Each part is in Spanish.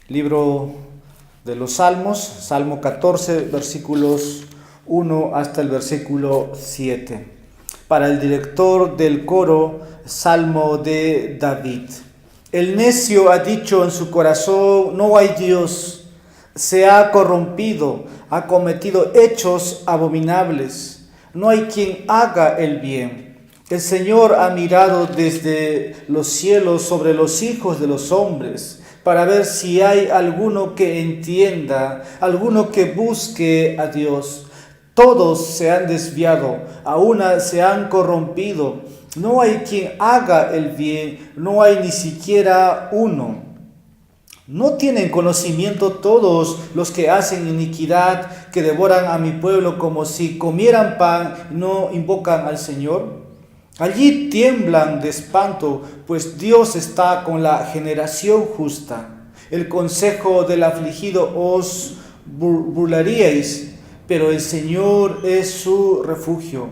Libro de los Salmos, Salmo 14, versículos 1 hasta el versículo 7. Para el director del coro, Salmo de David. El necio ha dicho en su corazón, no hay Dios. Se ha corrompido, ha cometido hechos abominables. No hay quien haga el bien. El Señor ha mirado desde los cielos sobre los hijos de los hombres, para ver si hay alguno que entienda, alguno que busque a Dios. Todos se han desviado, a una se han corrompido. No hay quien haga el bien, no hay ni siquiera uno. ¿No tienen conocimiento todos los que hacen iniquidad, que devoran a mi pueblo como si comieran pan y no invocan al Señor? Allí tiemblan de espanto, pues Dios está con la generación justa. El consejo del afligido os burlaríais, pero el Señor es su refugio.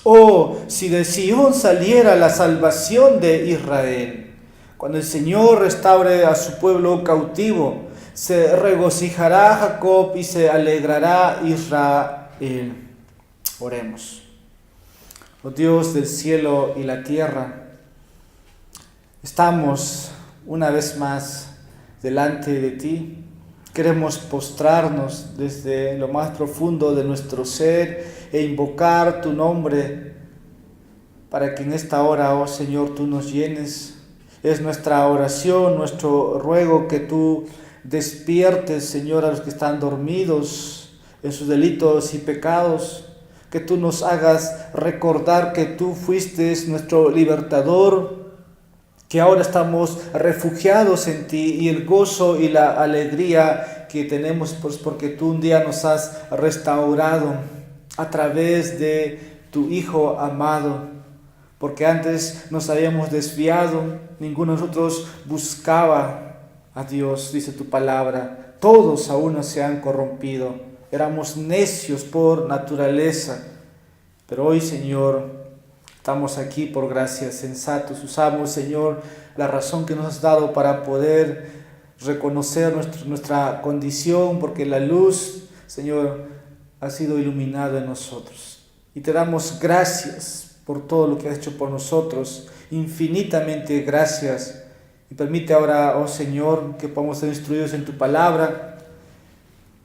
Oh, si de Sion saliera la salvación de Israel. Cuando el Señor restaure a su pueblo cautivo, se regocijará Jacob y se alegrará Israel. Oremos. Oh Dios del cielo y la tierra, estamos una vez más delante de ti. Queremos postrarnos desde lo más profundo de nuestro ser e invocar tu nombre para que en esta hora, oh Señor, tú nos llenes. Es nuestra oración, nuestro ruego que tú despiertes, Señor, a los que están dormidos en sus delitos y pecados. Que tú nos hagas recordar que tú fuiste nuestro libertador, que ahora estamos refugiados en ti y el gozo y la alegría que tenemos pues porque tú un día nos has restaurado a través de tu Hijo amado, porque antes nos habíamos desviado, ninguno de nosotros buscaba a Dios, dice tu palabra, todos a uno se han corrompido. Éramos necios por naturaleza, pero hoy, Señor, estamos aquí por gracia, sensatos. Usamos, Señor, la razón que nos has dado para poder reconocer nuestra condición, porque la luz, Señor, ha sido iluminada en nosotros. Y te damos gracias por todo lo que has hecho por nosotros, infinitamente gracias. Y permite ahora, oh Señor, que podamos ser instruidos en tu palabra.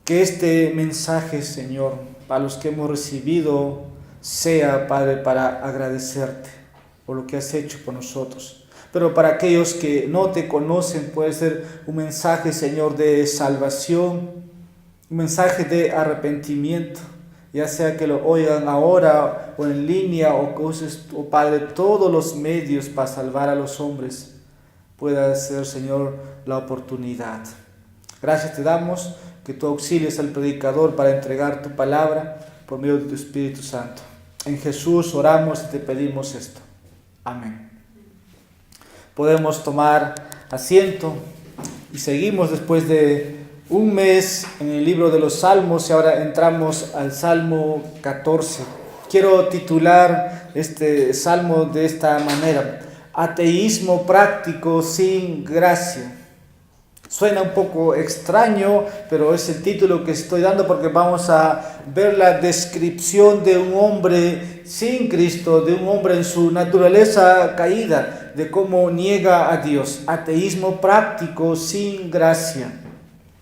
Que este mensaje, Señor, para los que hemos recibido, sea, Padre, para agradecerte por lo que has hecho por nosotros. Pero para aquellos que no te conocen, puede ser un mensaje, Señor, de salvación, un mensaje de arrepentimiento, ya sea que lo oigan ahora o en línea o que uses, oh Padre, todos los medios para salvar a los hombres, pueda ser, Señor, la oportunidad. Gracias te damos, que tú auxilies al predicador para entregar tu palabra por medio de tu Espíritu Santo. En Jesús oramos y te pedimos esto. Amén. Podemos tomar asiento y seguimos después de un mes en el libro de los Salmos y ahora entramos al Salmo 14. Quiero titular este salmo de esta manera: Ateísmo práctico sin gracia. Suena un poco extraño, pero es el título que estoy dando porque vamos a ver la descripción de un hombre sin Cristo, de un hombre en su naturaleza caída, de cómo niega a Dios. Ateísmo práctico sin gracia.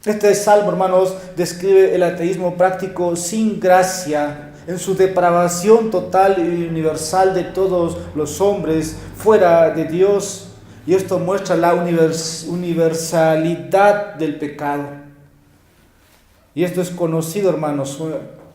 Este salmo, hermanos, describe el ateísmo práctico sin gracia, en su depravación total y universal de todos los hombres fuera de Dios. Y esto muestra la universalidad del pecado. Y esto es conocido, hermanos,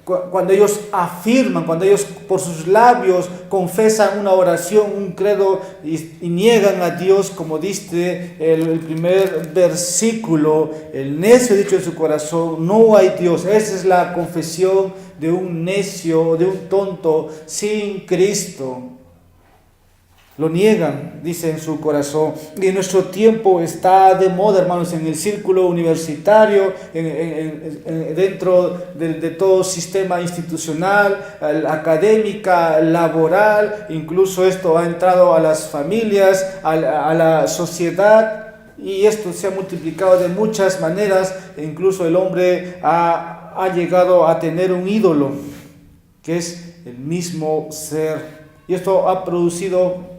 cuando ellos afirman, cuando ellos por sus labios confesan una oración, un credo y niegan a Dios, como dice el primer versículo: el necio ha dicho en su corazón, no hay Dios. Esa es la confesión de un necio, de un tonto sin Cristo. Lo niegan, dice en su corazón. Y en nuestro tiempo está de moda, hermanos, en el círculo universitario, dentro de todo sistema institucional, académica, laboral. Incluso esto ha entrado a las familias, a la sociedad. y esto se ha multiplicado de muchas maneras, e incluso el hombre ha llegado a tener un ídolo, que es el mismo ser. Y esto ha producido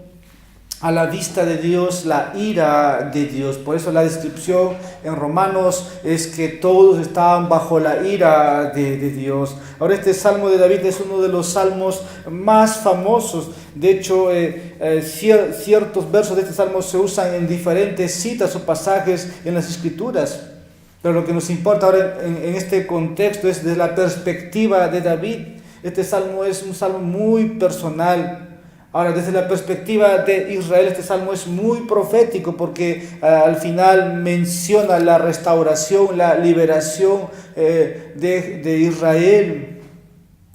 a la vista de Dios la ira de Dios. Por eso la descripción en Romanos es que todos estaban bajo la ira de Dios. Ahora este Salmo de David es uno de los salmos más famosos. De hecho, ciertos versos de este Salmo se usan en diferentes citas o pasajes en las Escrituras. Pero lo que nos importa ahora en este contexto es desde la perspectiva de David. Este salmo es un salmo muy personal. Ahora, desde la perspectiva de Israel, este salmo es muy profético porque al final menciona la restauración, la liberación de Israel,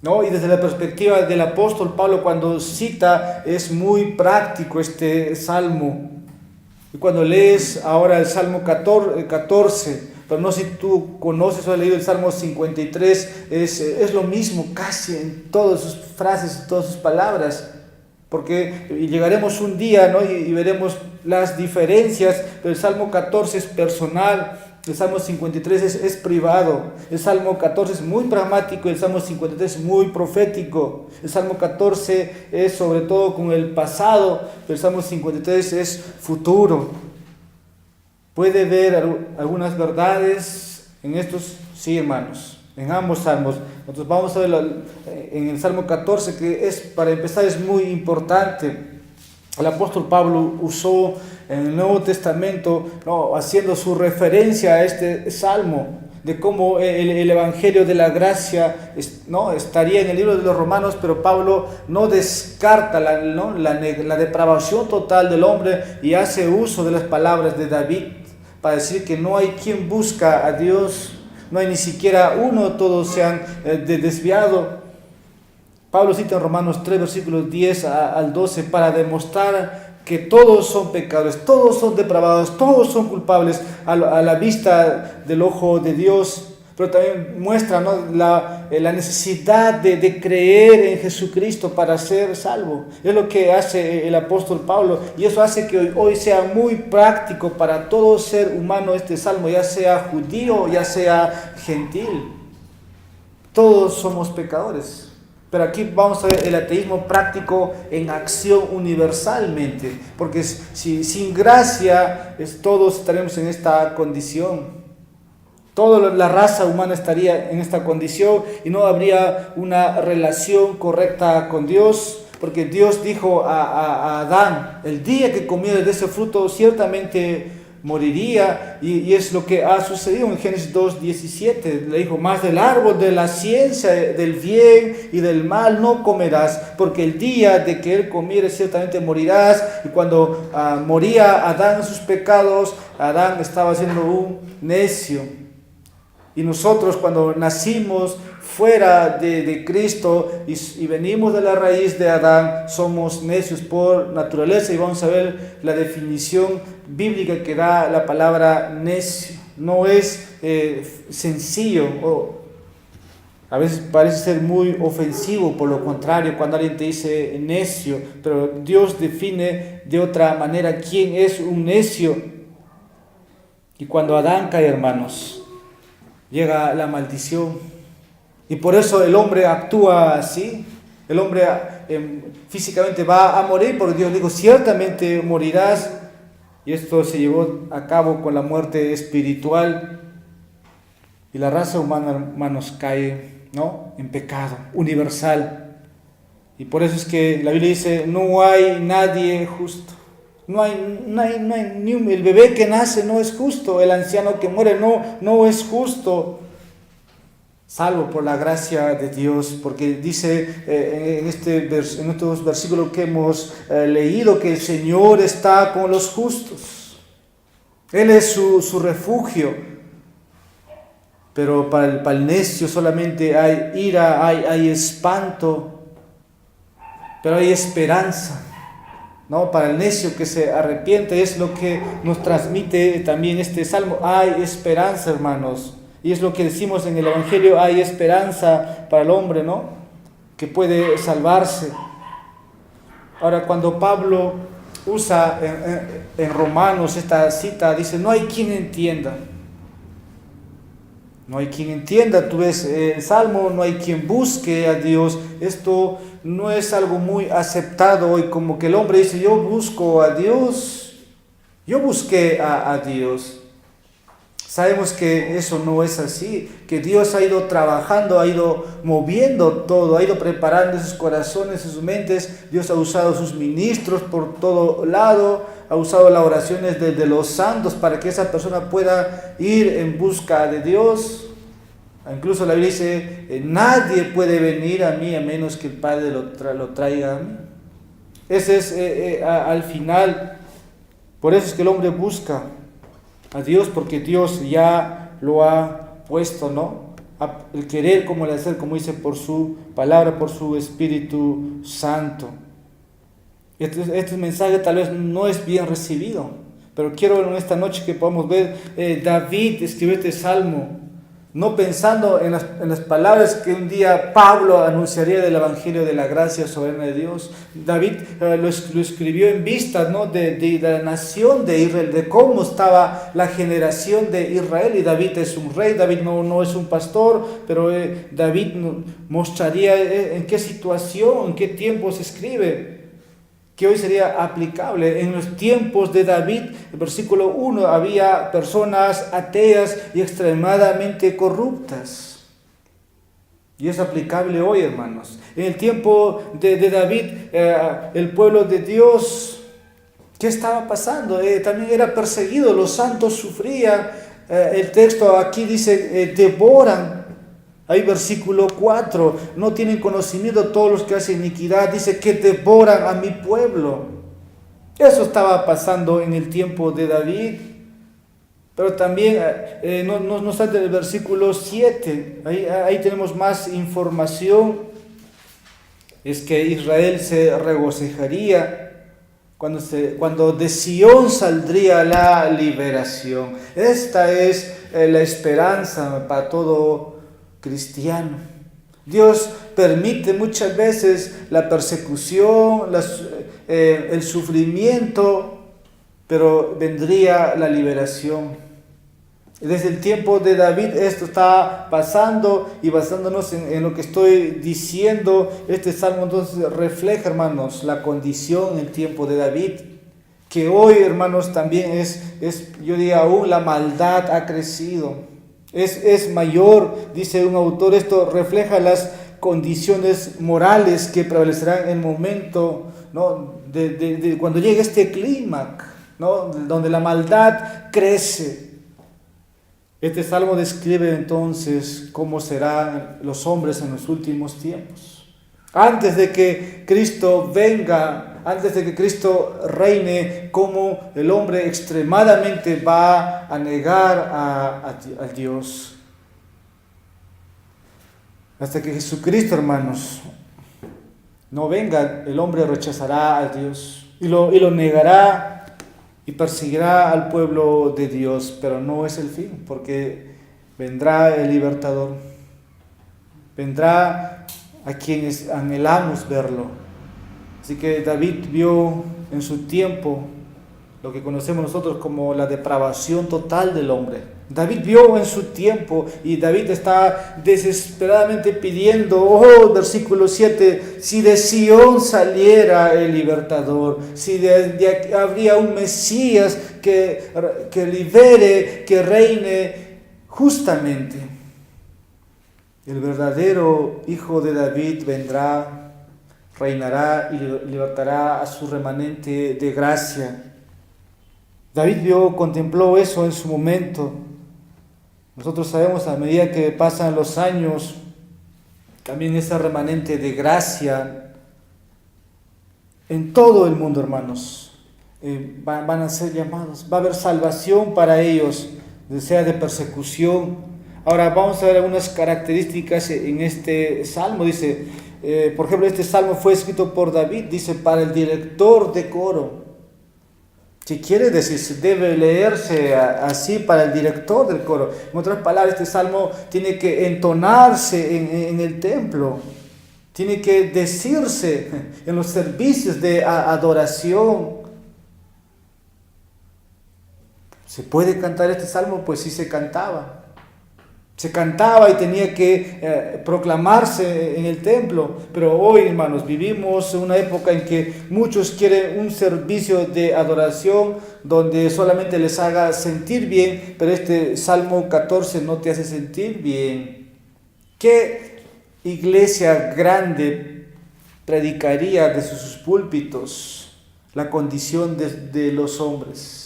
¿no? Y desde la perspectiva del apóstol Pablo, cuando cita, es muy práctico este salmo. Y cuando lees ahora el Salmo 14, pero no sé si tú conoces o has leído el Salmo 53, es lo mismo casi en todas sus frases, en todas sus palabras. Porque llegaremos un día, ¿no? y veremos las diferencias, pero el Salmo 14 es personal, el Salmo 53 es privado, el Salmo 14 es muy pragmático, el Salmo 53 es muy profético, el Salmo 14 es sobre todo con el pasado, pero el Salmo 53 es futuro. ¿Puede ver algunas verdades en estos? Sí, hermanos. En ambos salmos. Nosotros vamos a ver en el Salmo 14, que para empezar es muy importante. El apóstol Pablo usó en el Nuevo Testamento, ¿no?, haciendo su referencia a este salmo, de cómo el Evangelio de la gracia, ¿no?, estaría en el libro de los Romanos, pero Pablo no descarta la depravación total del hombre y hace uso de las palabras de David para decir que no hay quien busca a Dios. No hay ni siquiera uno, todos se han desviado. Pablo cita en Romanos 3, versículos 10 al 12, para demostrar que todos son pecadores, todos son depravados, todos son culpables a la vista del ojo de Dios. Pero también muestra, ¿no?, la necesidad de creer en Jesucristo para ser salvo. Es lo que hace el apóstol Pablo, y eso hace que hoy sea muy práctico para todo ser humano este salmo, ya sea judío, ya sea gentil. Todos somos pecadores. Pero aquí vamos a ver el ateísmo práctico en acción universalmente, porque sin gracia todos estaremos en esta condición. Toda la raza humana estaría en esta condición y no habría una relación correcta con Dios, porque Dios dijo a Adán: el día que comieres de ese fruto ciertamente moriría, y es lo que ha sucedido en Génesis 2:17. Le dijo: más del árbol de la ciencia del bien y del mal no comerás, porque el día de que él comieres ciertamente morirás. Y cuando moría Adán en sus pecados, Adán estaba siendo un necio. Y nosotros, cuando nacimos fuera de Cristo y venimos de la raíz de Adán, somos necios por naturaleza. Y vamos a ver la definición bíblica que da la palabra necio. No es sencillo, o a veces parece ser muy ofensivo, por lo contrario, cuando alguien te dice necio. Pero Dios define de otra manera quién es un necio. Y cuando Adán cae, hermanos, llega la maldición, y por eso el hombre actúa así. El hombre físicamente va a morir, porque Dios dijo: ciertamente morirás. Y esto se llevó a cabo con la muerte espiritual, y la raza humana, hermanos, cae, ¿no?, en pecado universal. Y por eso es que la Biblia dice: no hay nadie justo. No hay ni el bebé que nace no es justo, el anciano que muere no es justo, salvo por la gracia de Dios, porque dice en estos versículos que hemos leído que el Señor está con los justos. Él es su refugio. Pero para el necio solamente hay ira, hay espanto, pero hay esperanza. No, para el necio que se arrepiente, es lo que nos transmite también este salmo. Hay esperanza, hermanos. Y es lo que decimos en el Evangelio: hay esperanza para el hombre, ¿no?, que puede salvarse. Ahora, cuando Pablo usa en Romanos esta cita, dice, no hay quien entienda. No hay quien entienda, tú ves el Salmo, no hay quien busque a Dios. Esto no es algo muy aceptado hoy, como que el hombre dice, yo busco a Dios, yo busqué a Dios. Sabemos que eso no es así, que Dios ha ido trabajando, ha ido moviendo todo, ha ido preparando sus corazones, sus mentes. Dios ha usado sus ministros por todo lado, ha usado las oraciones de los santos para que esa persona pueda ir en busca de Dios. Incluso la Biblia dice, nadie puede venir a mí a menos que el Padre lo traiga a mí. Ese es al final, por eso es que el hombre busca a Dios, porque Dios ya lo ha puesto, ¿no? El querer como el hacer, como dice, por su palabra, por su Espíritu Santo. Este mensaje tal vez no es bien recibido, pero quiero en esta noche que podamos ver, David escribió este salmo, no pensando en las palabras que un día Pablo anunciaría del Evangelio de la gracia soberana de Dios. David lo escribió en vista, ¿no? de la nación de Israel, de cómo estaba la generación de Israel. Y David es un rey, David no es un pastor, pero David mostraría en qué situación, en qué tiempo se escribe, que hoy sería aplicable. En los tiempos de David, el versículo 1, había personas ateas y extremadamente corruptas. Y es aplicable hoy, hermanos. En el tiempo de David, el pueblo de Dios, ¿qué estaba pasando? También era perseguido, los santos sufrían. El texto aquí dice, devoran. Hay versículo 4, no tienen conocimiento todos los que hacen iniquidad, dice que devoran a mi pueblo. Eso estaba pasando en el tiempo de David. Pero también no está en el versículo 7, ahí tenemos más información. Es que Israel se regocijaría cuando de Sión saldría la liberación. Esta es la esperanza para todo cristiano. Dios permite muchas veces la persecución, el sufrimiento, pero vendría la liberación. Desde el tiempo de David esto está pasando, y basándonos en lo que estoy diciendo, este salmo entonces refleja, hermanos, la condición en el tiempo de David, que hoy, hermanos, también yo diría aún la maldad ha crecido. Es mayor, dice un autor, esto refleja las condiciones morales que prevalecerán en el momento, ¿no? de cuando llegue este clímax, ¿no? Donde la maldad crece. Este salmo describe entonces cómo serán los hombres en los últimos tiempos. Antes de que Cristo venga, antes de que Cristo reine, cómo el hombre extremadamente va a negar a Dios. Hasta que Jesucristo, hermanos, no venga, el hombre rechazará a Dios y lo negará y perseguirá al pueblo de Dios, pero no es el fin, porque vendrá el libertador, vendrá a quienes anhelamos verlo. Así que David vio en su tiempo lo que conocemos nosotros como la depravación total del hombre. David vio en su tiempo, y David está desesperadamente pidiendo, versículo 7, si de Sión saliera el libertador, si habría un Mesías que libere, que reine justamente. El verdadero Hijo de David vendrá, reinará y libertará a su remanente de gracia. David contempló eso en su momento. Nosotros sabemos, a medida que pasan los años, también ese remanente de gracia en todo el mundo, hermanos, van a ser llamados. Va a haber salvación para ellos, sea de persecución. Ahora vamos a ver algunas características en este salmo. Dice, por ejemplo, este salmo fue escrito por David, dice, para el director de coro. ¿Qué quiere decir? Se debe leerse así para el director del coro. En otras palabras, este salmo tiene que entonarse en el templo. Tiene que decirse en los servicios de adoración. ¿Se puede cantar este salmo? Pues sí se cantaba. Se cantaba y tenía que proclamarse en el templo. Pero hoy, hermanos, vivimos en una época en que muchos quieren un servicio de adoración donde solamente les haga sentir bien, pero este Salmo 14 no te hace sentir bien. ¿Qué iglesia grande predicaría desde sus púlpitos la condición de los hombres?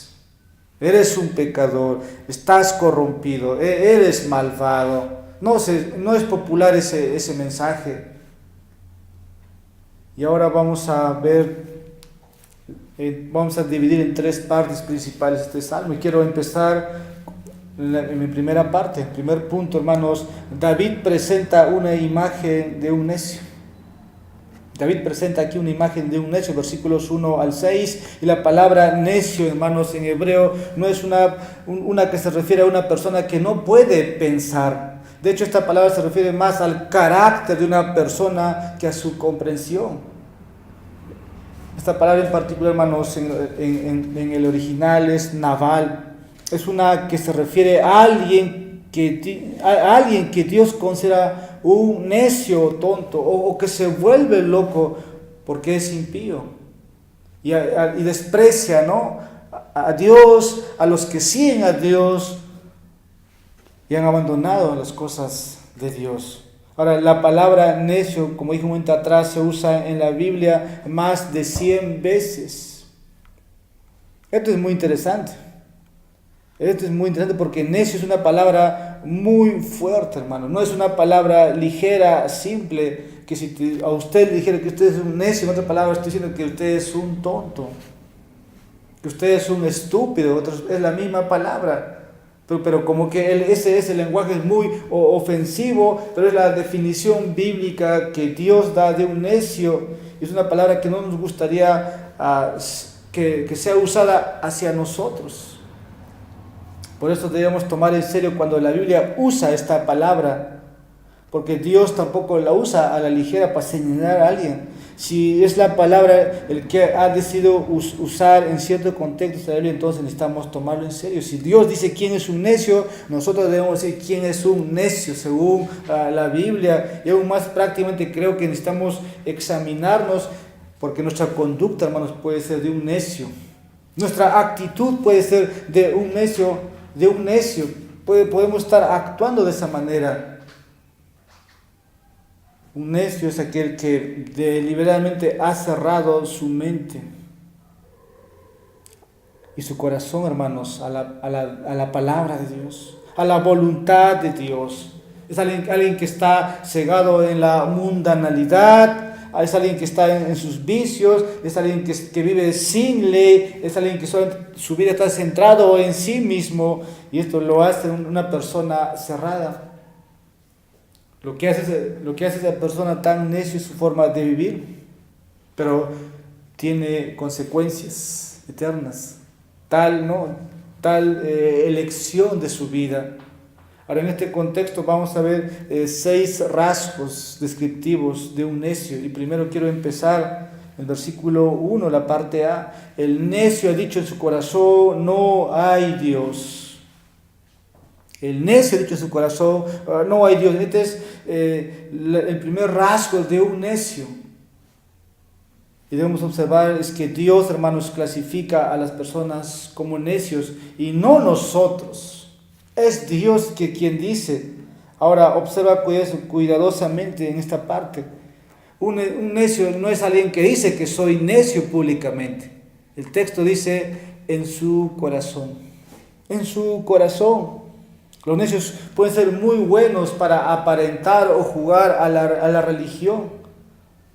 Eres un pecador, estás corrompido, eres malvado. No es popular ese mensaje. Y ahora vamos a ver, vamos a dividir en tres partes principales este salmo. Y quiero empezar en mi primera parte, primer punto, hermanos. David presenta una imagen de un necio. David presenta aquí una imagen de un necio, versículos 1 al 6, y la palabra necio, hermanos, en hebreo no es una que se refiere a una persona que no puede pensar. De hecho, esta palabra se refiere más al carácter de una persona que a su comprensión. Esta palabra en particular, hermanos, en el original es naval. Es una que se refiere a alguien que Dios considera un necio tonto o que se vuelve loco porque es impío y desprecia, ¿no?, a Dios, a los que siguen a Dios y han abandonado las cosas de Dios. Ahora, la palabra necio, como dije un momento atrás, se usa en la Biblia más de 100 veces. Esto es muy interesante. Esto es muy interesante porque necio es una palabra muy fuerte, hermano. No es una palabra ligera, simple, que si a usted le dijera que usted es un necio, en otras palabras estoy diciendo que usted es un tonto, que usted es un estúpido, es la misma palabra. Pero como que ese lenguaje es muy ofensivo, pero es la definición bíblica que Dios da de un necio. Es una palabra que no nos gustaría que sea usada hacia nosotros. Por eso debemos tomar en serio cuando la Biblia usa esta palabra, porque Dios tampoco la usa a la ligera para señalar a alguien. Si es la palabra el que ha decidido usar en cierto contexto de la Biblia, entonces necesitamos tomarlo en serio. Si Dios dice quién es un necio, nosotros debemos decir quién es un necio según la Biblia. Y aún más prácticamente creo que necesitamos examinarnos, porque nuestra conducta, hermanos, puede ser de un necio. Nuestra actitud puede ser de un necio. Podemos estar actuando de esa manera. Un necio es aquel que deliberadamente ha cerrado su mente y su corazón, hermanos, a la palabra de Dios, a la voluntad de Dios. Es alguien que está cegado en la mundanalidad, es alguien que está en sus vicios, es alguien que vive sin ley, es alguien que su vida está centrado en sí mismo, y esto lo hace una persona cerrada. Lo que hace esa persona tan necio es su forma de vivir, pero tiene consecuencias eternas, tal elección de su vida. Ahora, en este contexto vamos a ver 6 rasgos descriptivos de un necio. Y primero quiero empezar el versículo 1, la parte A. El necio ha dicho en su corazón, no hay Dios. El necio ha dicho en su corazón, no hay Dios. Este es el primer rasgo de un necio. Y debemos observar es que Dios, hermanos, clasifica a las personas como necios y no nosotros. Es Dios quien dice. Ahora observa cuidadosamente en esta parte. Un necio no es alguien que dice que soy necio públicamente. El texto dice en su corazón. En su corazón. Los necios pueden ser muy buenos para aparentar o jugar a la religión.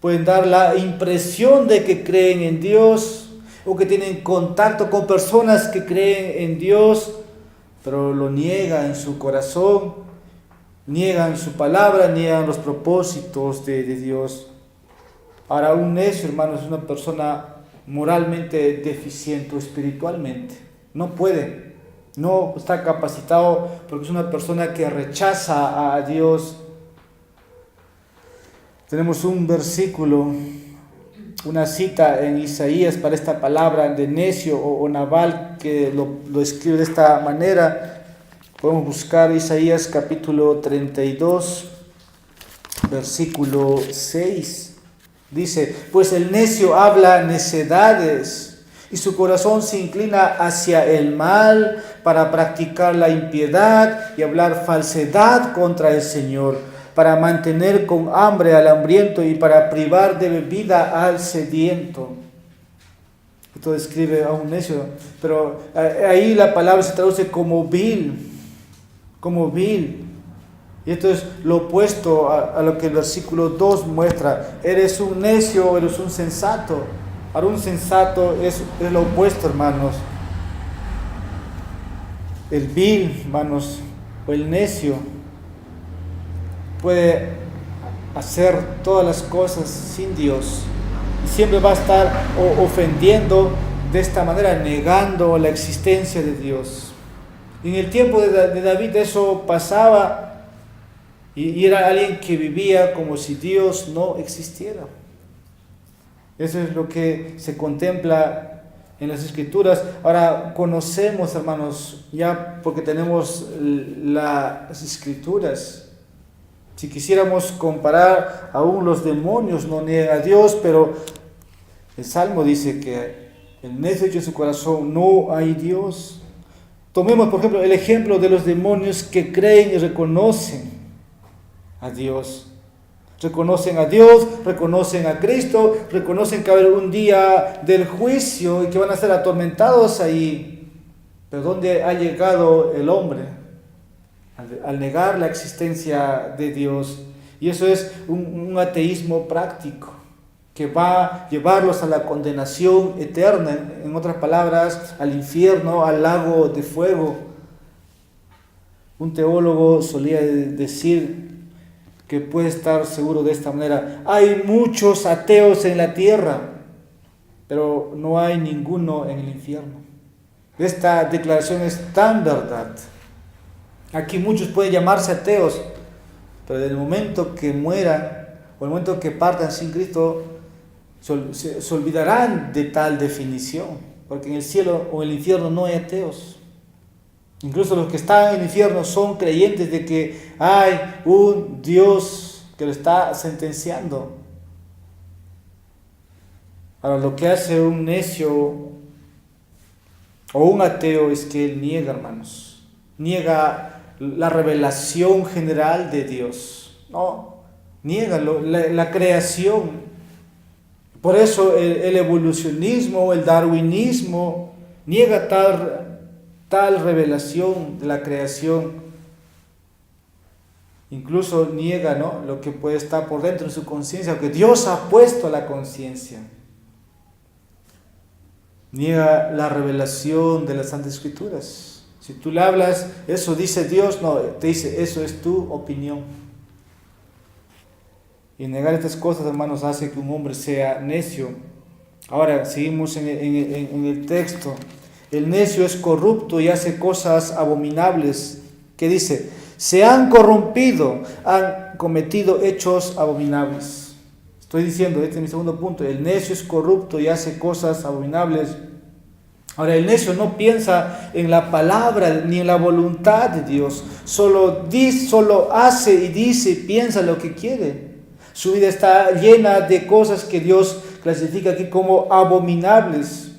Pueden dar la impresión de que creen en Dios o que tienen contacto con personas que creen en Dios, pero lo niegan en su corazón, niegan su palabra, niegan los propósitos de Dios. Ahora, un necio, hermano, es una persona moralmente deficiente o espiritualmente. No puede, no está capacitado porque es una persona que rechaza a Dios. Tenemos un versículo, una cita en Isaías para esta palabra de necio o naval, que lo escribe de esta manera. Podemos buscar Isaías capítulo 32, versículo 6. Dice: pues el necio habla necedades y su corazón se inclina hacia el mal para practicar la impiedad y hablar falsedad contra el Señor, para mantener con hambre al hambriento y para privar de bebida al sediento. Esto describe a un necio, pero ahí la palabra se traduce como vil, como vil. Y esto es lo opuesto a lo que el versículo 2 muestra. Eres un necio o eres un sensato. Ahora, un sensato es lo opuesto, hermanos. El vil, hermanos, o el necio puede hacer todas las cosas sin Dios y siempre va a estar ofendiendo de esta manera, negando la existencia de Dios. Y en el tiempo de David eso pasaba, y era alguien que vivía como si Dios no existiera. Eso es lo que se contempla en las Escrituras. Ahora conocemos, hermanos, ya porque tenemos las Escrituras. Si quisiéramos comparar, aún los demonios no niegan a Dios, pero el Salmo dice que el necio dice en su corazón: no hay Dios. Tomemos, por ejemplo, el ejemplo de los demonios que creen y reconocen a Dios. Reconocen a Dios, reconocen a Cristo, reconocen que va a haber un día del juicio y que van a ser atormentados ahí. Pero ¿dónde ha llegado el hombre? Al negar la existencia de Dios. Y eso es un ateísmo práctico que va a llevarlos a la condenación eterna, en otras palabras, al infierno, al lago de fuego. Un teólogo solía decir que puede estar seguro de esta manera: hay muchos ateos en la tierra, pero no hay ninguno en el infierno. Esta declaración es tan verdad. Aquí muchos pueden llamarse ateos, pero en el momento que mueran o el momento que partan sin Cristo, se olvidarán de tal definición, porque en el cielo o en el infierno no hay ateos. Incluso los que están en el infierno son creyentes de que hay un Dios que lo está sentenciando. Ahora, lo que hace un necio o un ateo es que él niega, hermanos, niega la revelación general de Dios, no, niega la creación. Por eso el evolucionismo, el darwinismo, niega tal revelación de la creación. Incluso niega, ¿no?, lo que puede estar por dentro de su conciencia, lo que Dios ha puesto a la conciencia. Niega la revelación de las Santas Escrituras. Si tú le hablas, eso dice Dios, no, te dice, eso es tu opinión. Y negar estas cosas, hermanos, hace que un hombre sea necio. Ahora, seguimos en el texto. El necio es corrupto y hace cosas abominables. ¿Qué dice? Se han corrompido, han cometido hechos abominables. Estoy diciendo, este es mi segundo punto. El necio es corrupto y hace cosas abominables. Ahora, el necio no piensa en la palabra ni en la voluntad de Dios. Solo hace y dice y piensa lo que quiere. Su vida está llena de cosas que Dios clasifica aquí como abominables.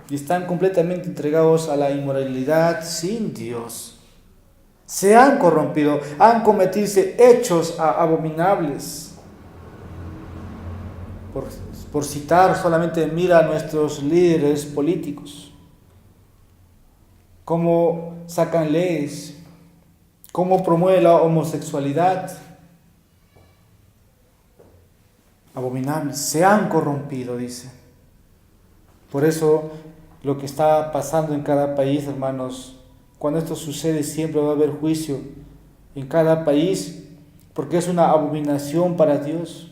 Y están completamente entregados a la inmoralidad sin Dios. Se han corrompido, han cometido hechos abominables. Por citar, solamente mira a nuestros líderes políticos. Cómo sacan leyes, cómo promueven la homosexualidad. Abominables, se han corrompido, dice. Por eso, lo que está pasando en cada país, hermanos, cuando esto sucede siempre va a haber juicio en cada país, porque es una abominación para Dios.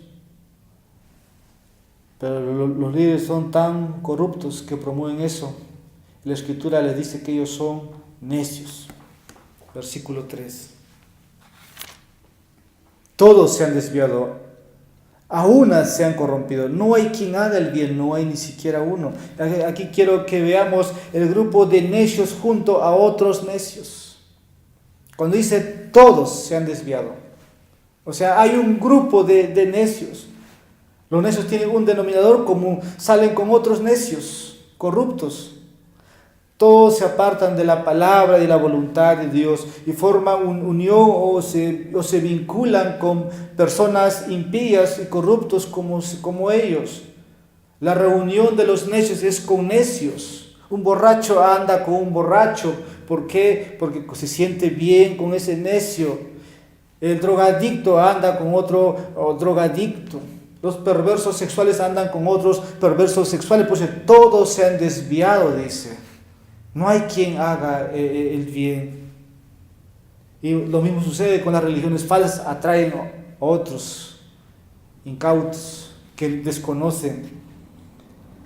Pero los líderes son tan corruptos que promueven eso. La Escritura les dice que ellos son necios. Versículo 3. Todos se han desviado, A unas se han corrompido. No hay quien haga el bien, no hay ni siquiera uno. Aquí quiero que veamos el grupo de necios junto a otros necios. Cuando dice todos se han desviado. O sea, hay un grupo de necios. Los necios tienen un denominador común, salen con otros necios, corruptos. Todos se apartan de la palabra y de la voluntad de Dios y forman una unión o se vinculan con personas impías y corruptos como ellos. La reunión de los necios es con necios. Un borracho anda con un borracho. ¿Por qué? Porque se siente bien con ese necio. El drogadicto anda con otro drogadicto. Los perversos sexuales andan con otros perversos sexuales. Pues todos se han desviado, dice. No hay quien haga el bien. Y lo mismo sucede con las religiones falsas. Atraen a otros incautos que desconocen.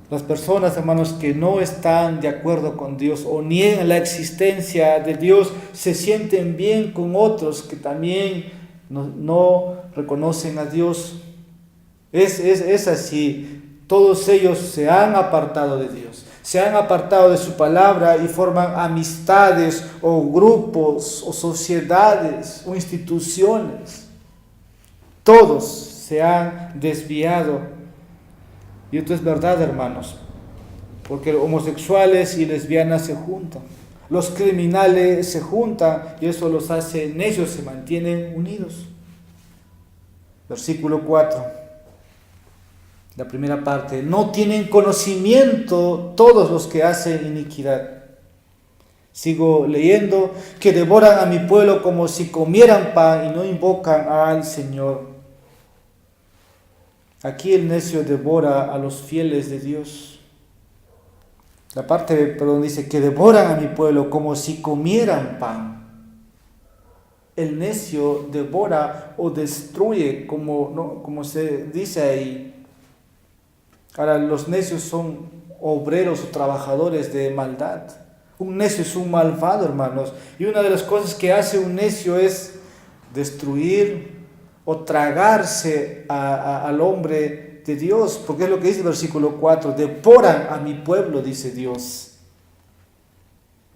Las personas, hermanos, que no están de acuerdo con Dios o niegan la existencia de Dios, se sienten bien con otros que también no reconocen a Dios. Es así. Todos ellos se han apartado de Dios, se han apartado de su palabra y forman amistades o grupos o sociedades o instituciones. Todos se han desviado. Y esto es verdad, hermanos, porque homosexuales y lesbianas se juntan, los criminales se juntan y eso los hace necios, se mantienen unidos. Versículo 4, la primera parte: no tienen conocimiento todos los que hacen iniquidad. Sigo leyendo: que devoran a mi pueblo como si comieran pan y no invocan al Señor. Aquí el necio devora a los fieles de Dios. La parte, dice que devoran a mi pueblo como si comieran pan. El necio devora o destruye, como se dice ahí. Ahora, los necios son obreros o trabajadores de maldad. Un necio es un malvado, hermanos. Y una de las cosas que hace un necio es destruir o tragarse al hombre de Dios, porque es lo que dice el versículo 4: devoran a mi pueblo, dice Dios.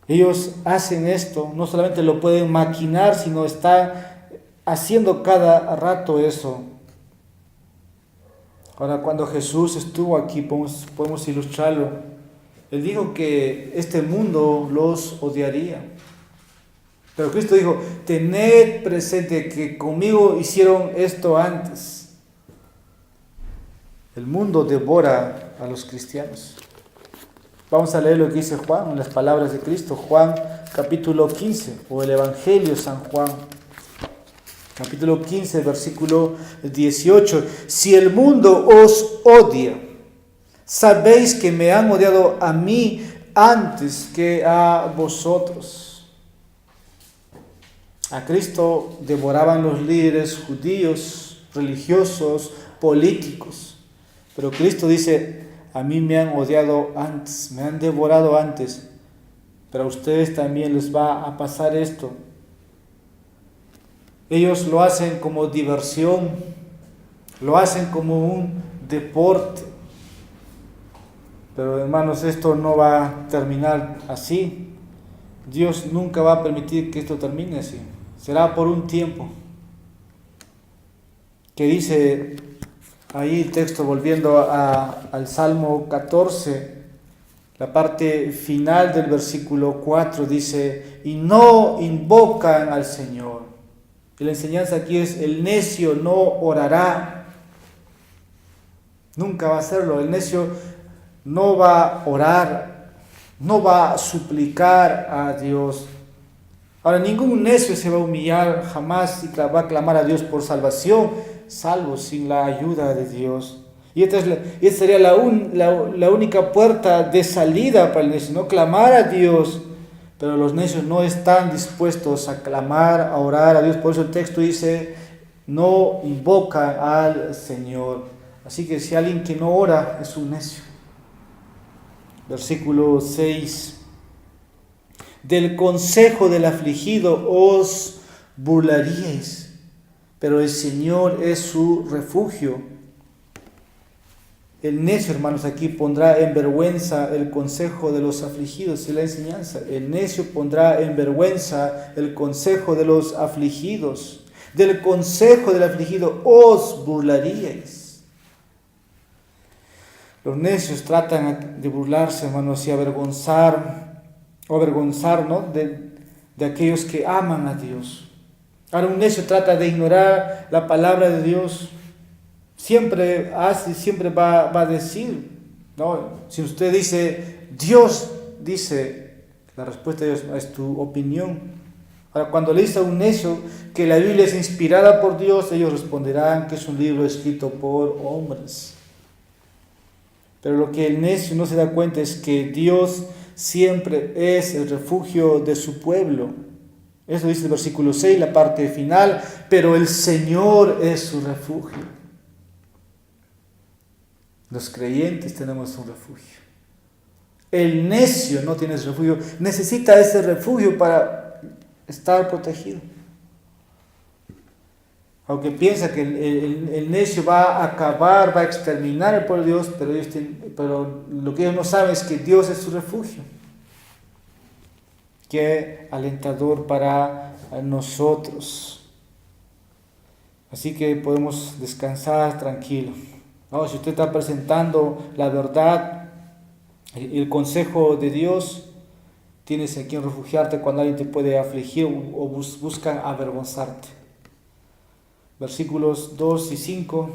Ellos hacen esto, no solamente lo pueden maquinar, sino están haciendo cada rato eso. Ahora, cuando Jesús estuvo aquí, podemos ilustrarlo. Él dijo que este mundo los odiaría. Pero Cristo dijo: tened presente que conmigo hicieron esto antes. El mundo devora a los cristianos. Vamos a leer lo que dice Juan, en las palabras de Cristo. Juan capítulo 15, o el Evangelio de San Juan. Capítulo 15, versículo 18. Si el mundo os odia, sabéis que me han odiado a mí antes que a vosotros. A Cristo devoraban los líderes judíos, religiosos, políticos. Pero Cristo dice: a mí me han odiado antes, me han devorado antes. Pero a ustedes también les va a pasar esto. Ellos lo hacen como diversión, lo hacen como un deporte. Pero hermanos, esto no va a terminar así. Dios nunca va a permitir que esto termine así. Será por un tiempo. Que dice ahí el texto, volviendo al Salmo 14, la parte final del versículo 4 dice: y no invocan al Señor. Y la enseñanza aquí es: el necio no orará. Nunca va a hacerlo. El necio no va a orar, no va a suplicar a Dios. Ahora, ningún necio se va a humillar jamás y va a clamar a Dios por salvación, salvo sin la ayuda de Dios. Y esta sería la única puerta de salida para el necio, no clamar a Dios. Pero los necios no están dispuestos a clamar, a orar a Dios. Por eso el texto dice: no invocan al Señor. Así que si alguien que no ora es un necio. Versículo 6. Del consejo del afligido os burlaríais, pero el Señor es su refugio. El necio, hermanos, aquí pondrá en vergüenza el consejo de los afligidos y la enseñanza. El necio pondrá en vergüenza el consejo de los afligidos. Del consejo del afligido os burlaríais. Los necios tratan de burlarse, hermanos, y avergonzar, ¿no? de aquellos que aman a Dios. Ahora un necio trata de ignorar la palabra de Dios. Siempre va a decir, ¿no? Si usted dice, Dios dice, la respuesta de Dios es tu opinión. Ahora, cuando le dice a un necio que la Biblia es inspirada por Dios, ellos responderán que es un libro escrito por hombres. Pero lo que el necio no se da cuenta es que Dios siempre es el refugio de su pueblo. Eso dice el versículo 6, la parte final, pero el Señor es su refugio. Los creyentes tenemos un refugio. El necio no tiene ese refugio, necesita ese refugio para estar protegido. Aunque piensa que el necio va a acabar, va a exterminar al pueblo de Dios, pero lo que ellos no saben es que Dios es su refugio. Qué alentador para nosotros. Así que podemos descansar tranquilos. No, si usted está presentando la verdad, el consejo de Dios, tienes a quien refugiarte cuando alguien te puede afligir o buscan avergonzarte. Versículos 2 y 5.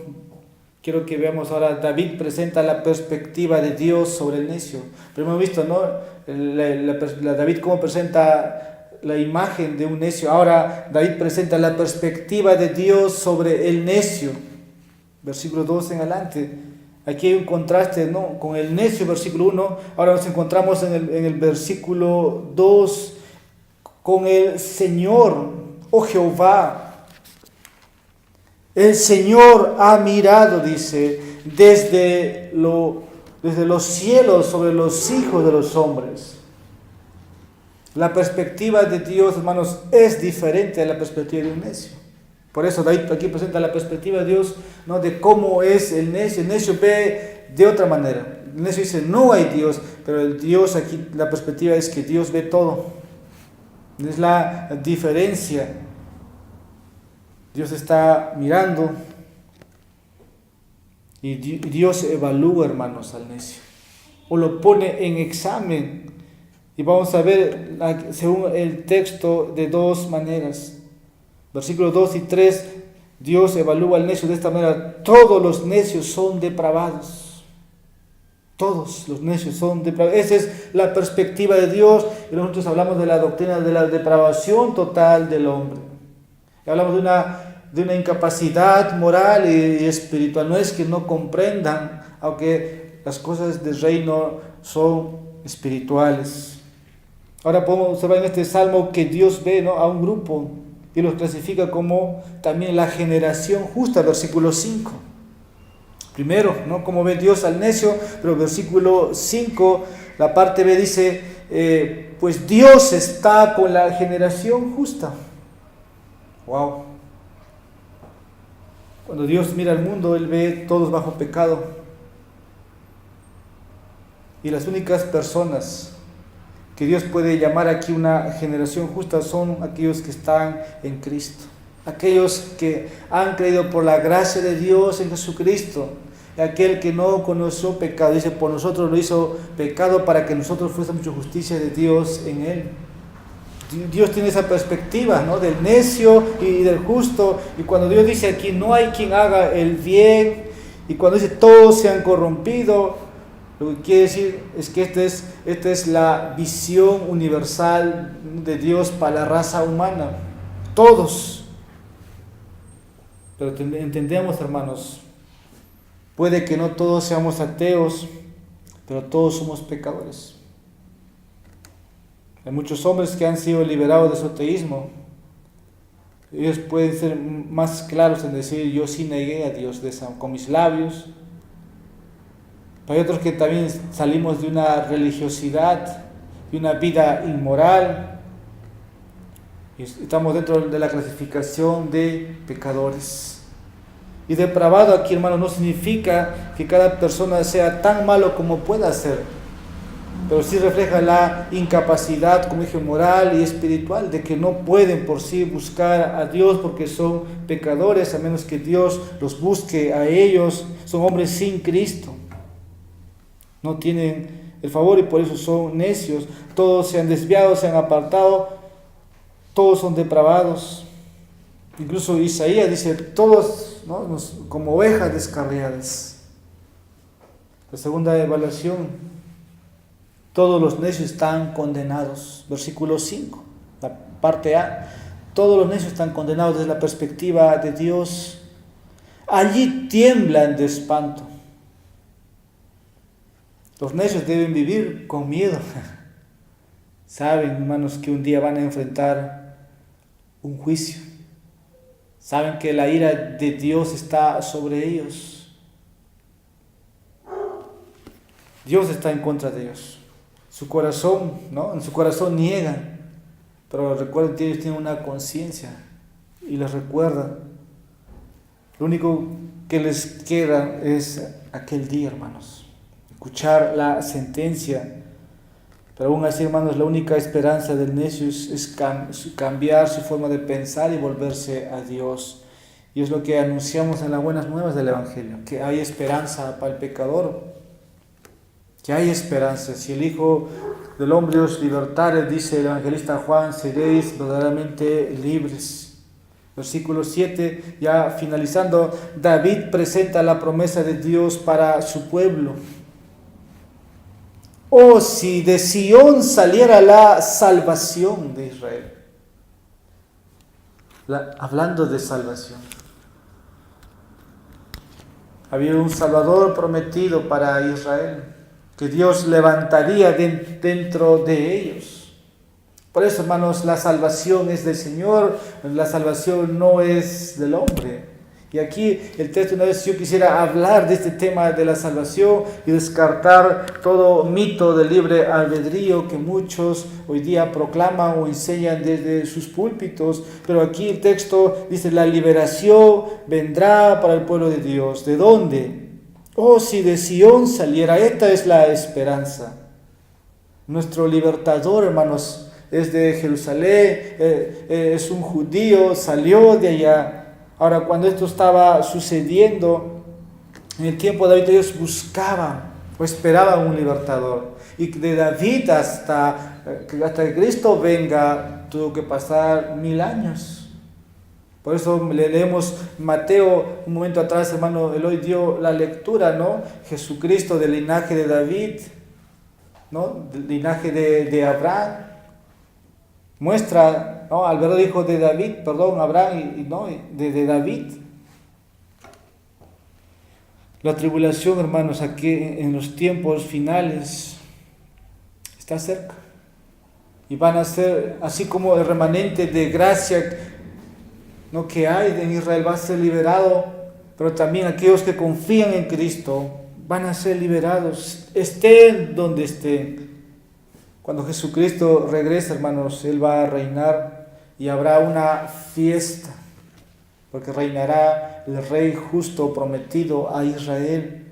Quiero que veamos ahora, David presenta la perspectiva de Dios sobre el necio. Pero hemos visto, ¿no? David cómo presenta la imagen de un necio. Ahora David presenta la perspectiva de Dios sobre el necio. Versículo 2 en adelante. Aquí hay un contraste, ¿no? Con el necio, versículo 1. Ahora nos encontramos en el versículo 2 con el Señor, oh Jehová. El Señor ha mirado, dice, desde los cielos sobre los hijos de los hombres. La perspectiva de Dios, hermanos, es diferente a la perspectiva de un necio. Por eso David aquí presenta la perspectiva de Dios, ¿no? De cómo es el necio. El necio ve de otra manera. El necio dice, no hay Dios, pero el Dios aquí, la perspectiva es que Dios ve todo. Es la diferencia. Dios está mirando y Dios evalúa, hermanos, al necio. O lo pone en examen. Y vamos a ver, según el texto, de dos maneras. Versículos 2 y 3, Dios evalúa al necio de esta manera. Todos los necios son depravados. Todos los necios son depravados. Esa es la perspectiva de Dios. Y nosotros hablamos de la doctrina de la depravación total del hombre. Y hablamos de una incapacidad moral y espiritual. No es que no comprendan, aunque las cosas del reino son espirituales. Ahora podemos observar en este salmo que Dios ve, ¿no?, a un grupo y los clasifica como también la generación justa, versículo 5. Primero, ¿no?, cómo ve Dios al necio, pero versículo 5, la parte B dice, pues Dios está con la generación justa. Wow. Cuando Dios mira al mundo, Él ve todos bajo pecado. Y las únicas personas que Dios puede llamar aquí una generación justa son aquellos que están en Cristo. Aquellos que han creído por la gracia de Dios en Jesucristo. Aquel que no conoció pecado, dice, por nosotros lo hizo pecado para que nosotros fuésemos justicia de Dios en Él. Dios tiene esa perspectiva, ¿no?, del necio y del justo. Y cuando Dios dice aquí, no hay quien haga el bien, y cuando dice todos se han corrompido, lo que quiere decir es que esta es la visión universal de Dios para la raza humana. Todos. Pero entendemos, hermanos, puede que no todos seamos ateos, pero todos somos pecadores. Hay muchos hombres que han sido liberados de su ateísmo. Ellos pueden ser más claros en decir, yo sí negué a Dios con mis labios. Pero hay otros que también salimos de una religiosidad, de una vida inmoral, y estamos dentro de la clasificación de pecadores. Y depravado aquí, hermano, no significa que cada persona sea tan malo como pueda ser, pero sí refleja la incapacidad, como dije, moral y espiritual, de que no pueden por sí buscar a Dios porque son pecadores, a menos que Dios los busque a ellos. Son hombres sin Cristo, no tienen el favor y por eso son necios. Todos se han desviado, se han apartado, todos son depravados. Incluso Isaías dice, todos, ¿no?, como ovejas descarriadas. La segunda evaluación: todos los necios están condenados. Versículo 5, la parte A. Todos los necios están condenados desde la perspectiva de Dios. Allí tiemblan de espanto. Los necios deben vivir con miedo. Saben, hermanos, que un día van a enfrentar un juicio. Saben que la ira de Dios está sobre ellos. Dios está en contra de ellos. Su corazón, ¿no?, en su corazón niegan, pero recuerden que ellos tienen una conciencia y les recuerdan. Lo único que les queda es aquel día, hermanos, escuchar la sentencia. Pero aún así, hermanos, la única esperanza del necio es cambiar su forma de pensar y volverse a Dios. Y es lo que anunciamos en las buenas nuevas del Evangelio, que hay esperanza para el pecador, que hay esperanza. Si el Hijo del Hombre os libertare, dice el evangelista Juan, seréis verdaderamente libres. Versículo 7, ya finalizando, David presenta la promesa de Dios para su pueblo. Oh, si de Sión saliera la salvación de Israel. Hablando de salvación. Había un Salvador prometido para Israel, que Dios levantaría dentro de ellos. Por eso, hermanos, la salvación es del Señor, la salvación no es del hombre. Y aquí el texto, una vez yo quisiera hablar de este tema de la salvación y descartar todo mito de libre albedrío que muchos hoy día proclaman o enseñan desde sus púlpitos, pero aquí el texto dice: la liberación vendrá para el pueblo de Dios. ¿De dónde? Oh, si de Sión saliera. Esta es la esperanza. Nuestro libertador, hermanos, es de Jerusalén, es un judío, salió de allá. Ahora, cuando esto estaba sucediendo, en el tiempo de David, ellos buscaban o esperaban un libertador. Y de David hasta que Cristo venga, tuvo que pasar 1000 años. Por eso le leemos Mateo, un momento atrás, hermano Eloy dio la lectura, ¿no? Jesucristo del linaje de David, ¿no?, del linaje de Abraham. Muestra, ¿no?, al verdadero hijo de David, Abraham, ¿no?, de David. La tribulación, hermanos, aquí en los tiempos finales está cerca. Y van a ser, así como el remanente de gracia, ¿no?, que hay en Israel va a ser liberado, pero también aquellos que confían en Cristo van a ser liberados, estén donde estén. Cuando Jesucristo regrese, hermanos, Él va a reinar y habrá una fiesta, porque reinará el Rey justo prometido a Israel.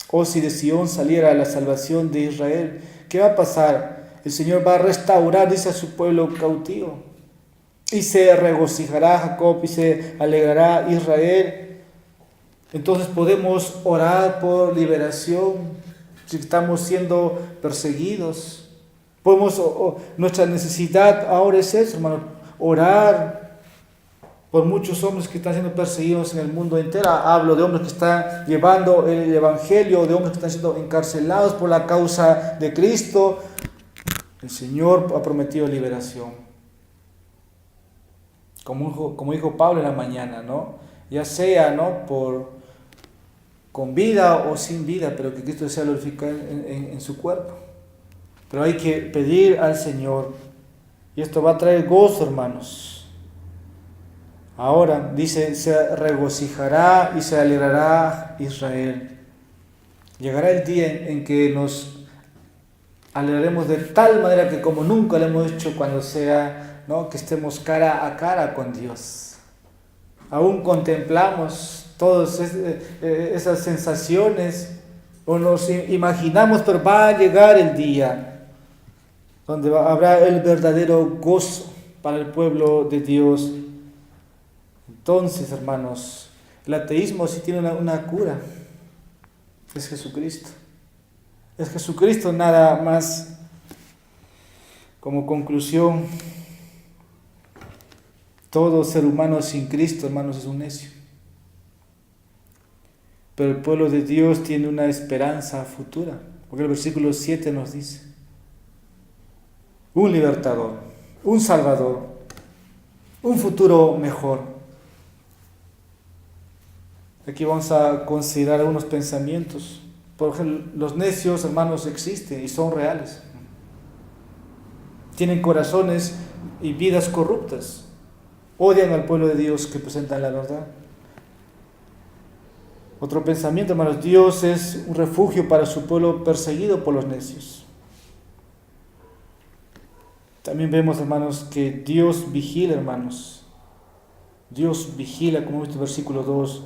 Oh, si de Sión saliera la salvación de Israel, ¿qué va a pasar? El Señor va a restaurar, dice, a su pueblo cautivo. Y se regocijará Jacob y se alegrará Israel. Entonces podemos orar por liberación si estamos siendo perseguidos. Nuestra necesidad ahora es eso, hermano, orar por muchos hombres que están siendo perseguidos en el mundo entero. Hablo de hombres que están llevando el evangelio, de hombres que están siendo encarcelados por la causa de Cristo. El Señor ha prometido liberación. Como dijo Pablo en la mañana, ¿no?, ya sea, ¿no?, con vida o sin vida, pero que Cristo sea glorificado en su cuerpo. Pero hay que pedir al Señor, y esto va a traer gozo, hermanos. Ahora dice: se regocijará y se alegrará Israel. Llegará el día en que nos alegraremos de tal manera que como nunca lo hemos hecho, cuando sea, ¿no?, que estemos cara a cara con Dios. Aún contemplamos todas esas sensaciones, o nos imaginamos, pero va a llegar el día donde habrá el verdadero gozo para el pueblo de Dios. Entonces, hermanos, el ateísmo sí tiene una cura, es Jesucristo. Es Jesucristo nada más. Como conclusión, todo ser humano sin Cristo, hermanos, es un necio. Pero el pueblo de Dios tiene una esperanza futura, porque el versículo 7 nos dice: un libertador, un salvador, un futuro mejor. Aquí vamos a considerar algunos pensamientos. Por ejemplo, los necios, hermanos, existen y son reales. Tienen corazones y vidas corruptas. Odian al pueblo de Dios que presentan la verdad. Otro pensamiento, hermanos: Dios es un refugio para su pueblo perseguido por los necios. También vemos, hermanos, que Dios vigila, hermanos. Dios vigila, como vemos en el versículo 2.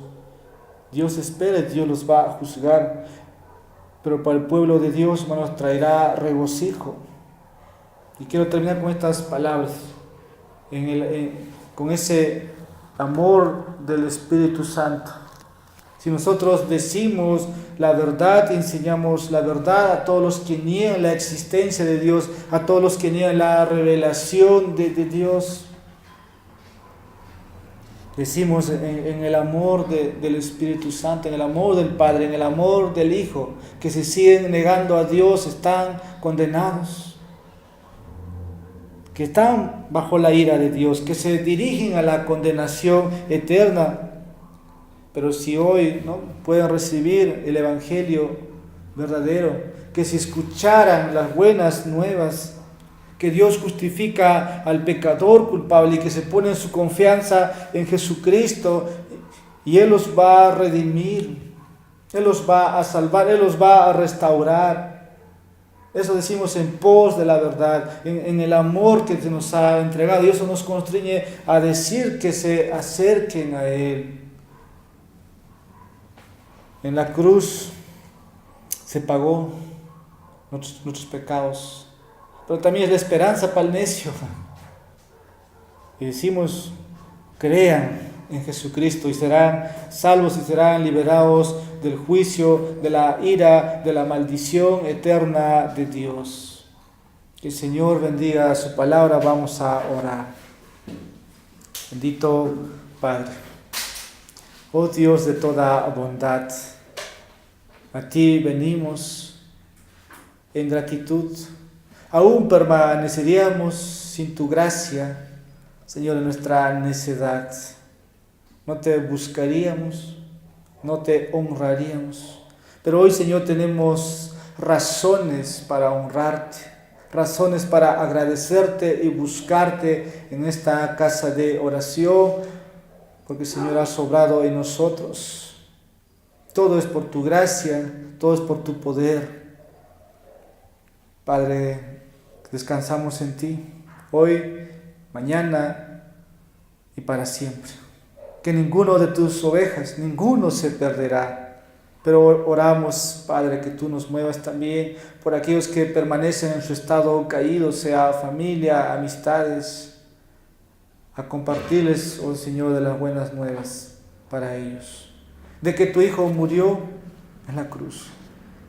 Dios espera y Dios los va a juzgar. Pero para el pueblo de Dios, hermanos, traerá regocijo. Y quiero terminar con estas palabras, con ese amor del Espíritu Santo. Si nosotros decimos la verdad, enseñamos la verdad a todos los que niegan la existencia de Dios, a todos los que niegan la revelación de Dios. Decimos en el amor del Espíritu Santo, en el amor del Padre, en el amor del Hijo, que se siguen negando a Dios, están condenados, que están bajo la ira de Dios, que se dirigen a la condenación eterna. Pero si hoy no pueden recibir el Evangelio verdadero, que si escucharan las buenas nuevas, que Dios justifica al pecador culpable y que se pone su confianza en Jesucristo, y Él los va a redimir, Él los va a salvar, Él los va a restaurar. Eso decimos en pos de la verdad, en el amor que se nos ha entregado, y eso nos constriñe a decir que se acerquen a Él. En la cruz se pagó nuestros pecados, pero también es la esperanza para el necio. Y decimos: crean en Jesucristo y serán salvos y serán liberados del juicio, de la ira, de la maldición eterna de Dios. Que el Señor bendiga su palabra. Vamos a orar. Bendito Padre, oh Dios de toda bondad, a ti venimos en gratitud. Aún permaneceríamos sin tu gracia, Señor, en nuestra necedad. No te buscaríamos, no te honraríamos. Pero hoy, Señor, tenemos razones para honrarte, razones para agradecerte y buscarte en esta casa de oración, porque, Señor, has obrado en nosotros. Todo es por tu gracia, todo es por tu poder. Padre, descansamos en ti, hoy, mañana y para siempre. Que ninguno de tus ovejas, ninguno se perderá. Pero oramos, Padre, que tú nos muevas también por aquellos que permanecen en su estado caído, sea familia, amistades, a compartirles, oh Señor, de las buenas nuevas para ellos. De que tu Hijo murió en la cruz.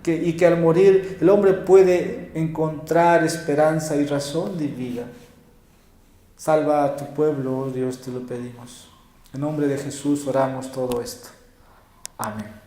Y que al morir el hombre puede encontrar esperanza y razón de vida. Salva a tu pueblo, oh Dios, te lo pedimos. En nombre de Jesús oramos todo esto. Amén.